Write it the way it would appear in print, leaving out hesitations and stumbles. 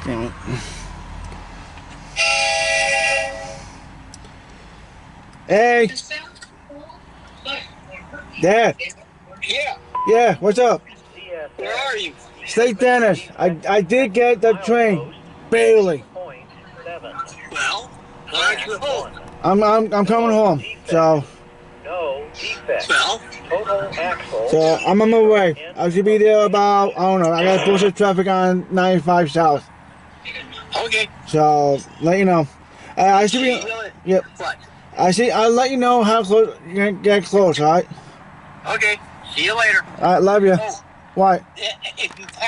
Damn it. Hey. Dad. Yeah. Yeah, what's up? Where are you? State Dennis. I did get the train. Barely. Well, why aren't you home? I'm coming home. So Well, I'm on my way. I should be there about, I don't know, I got bullshit traffic on 95 South. okay. So let you know. I should be. Yep. What? I'll let you know how close you get close. All right. Okay. See you later. All right. Love you. Oh. What? If you